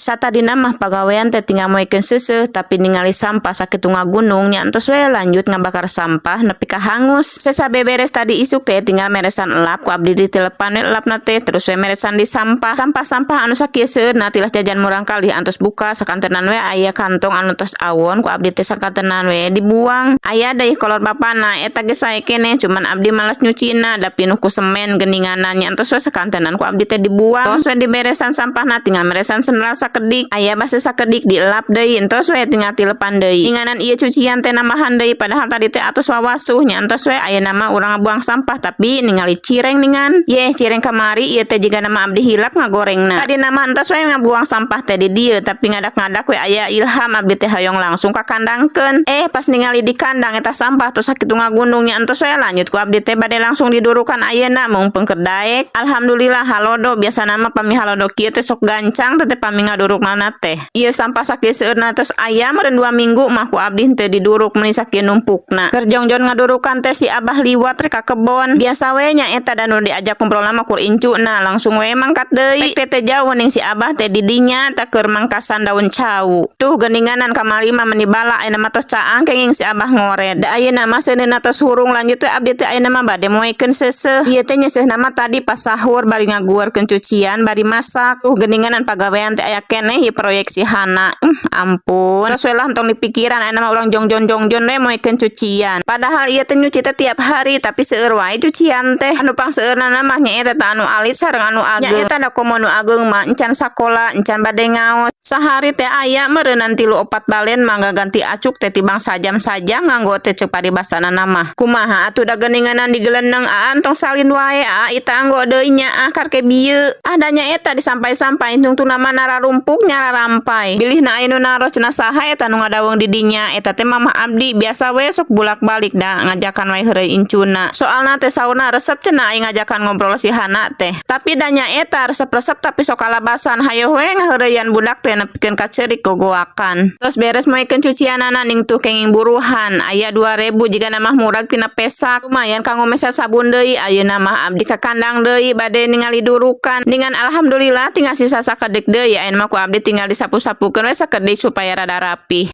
Satadina mah pagawean teh tinggal moekeun seuseuh tapi ningali sampah sakitu ngagunung nya entos we lanjut ngabakar sampah nepi ka hangus. Sasabeberes tadi isuk teh tinggal meresan elap ku abdi ditelepan we elapna teh terus we meresan di sampah. Sampah-sampah anu sakieu seueurna tilas jajan murang kalih antos buka sakantenan we aya kantong anu tos awon ku abdi teh sakantenan we dibuang. Aya deui kolot bapana eta ge sae keneh cuman abdi malas nyucina da pinuh ku semen geninganan nya entos we sakantenan ku abdi teh dibuang. Tos we diberesan sampahna tinggal meresan sendal sakedik. Aya basa sakedik dielap deui entos we tinggal tilepan deui. Inganan ieu cucian teh namahan deui padahal tadi teh atos wawasuh nya entos we aya nama urang ngabuang sampah tapi ningali cireng ningan. Yeh cireng kamari ieu teh jiga nama abdi hilap ngagorengna. Tadi nama entos we ngabuang sampah teh di dieu tapi ngadak-ngadak we aya ilham abdi teh hoyong langsung ka kandangkeun. Pas ningali di kandang eta sampah tos sakitu ngagunung nya entos we lanjut ku abdi teh bade langsung didurukan ayeuna mumpung keur daek. Alhamdulillah halodo biasana mah pami halodo kieu teh sok gancang teh pami ngadurukna teh. Ieu sampah sakieu seueurna tos aya meureun 2 minggu mah ku abdi teu diduruk meuli sakieu numpukna. Keur jongjon ngadurukan teh si abah liwat rek ka kebon. Biasa we nya eta dan nu diajak ngobrol mah kur incuna langsung we mangkat deui. Pek teh jauh ning si abah teh di dinya teh keur mangkasan daun cau. Tuh geninganan kamari mah meni bala ayeuna mah tos caang kenging si abah ngored. Da ayeuna mah seuneuna tos hurung lanjut we abdi teh ayeuna mah bade moekeun seuseuh. Ieu teh nya seuneu mah tadi pas sahur bari ngaguarkeun cucian bari masak. Geninganan pagawean teh aya keneh ieu proyek si Hana. Ampun. Tos we lah entong dipikiran ayeuna mah urang jongjon-jongjon we moekeun cucian. Padahal ieu teh nyuci teh tiap hari tapi seueur wae cucian teh. Anu pangseurna mah nya eta teh anu alit sareng anu ageung. Nya eta da komo nu ageung mah encan sakola, encan bade ngaos. Sahari teh aya meureunan 3-4 balen mangga ganti acuk teh tibang sajam saja nganggo teh ceuk paribasana mah. Kumaha atuh da geninganan digeleuneng antong salin wae ita anggo deui nya karke bieu. Adanya eta disampai-sampai tungtuna mah nararumpuk nya rarampai. Bilihna aya nu naros cenah saha eta nu ngadaweung di dinya eta teh mamah abdi biasa we sok bulak-balik da ngajakan wae heureuy incuna. Soalna teh saurna resep cenah aya ngajakan ngobrol si Hana teh. Tapi danya eta resep-resep tapi sok kalabasan hayo we ngaheureuyan budak teh nepikeun ka ceurik gogoakan. Tos beres moekeun cucianana ning tuh kenging buruhan aya 2.000 jiga mah murag tina pesak. Lumayan kanggo mesa sabun deui ayeuna mah abdi ka kandang deui bade ningali durukan. Dengan alhamdulillah tinggal sisa sakedik deui ayeuna mah ku abdi tinggal disapu-sapukeun we sakedik supaya rada rapih.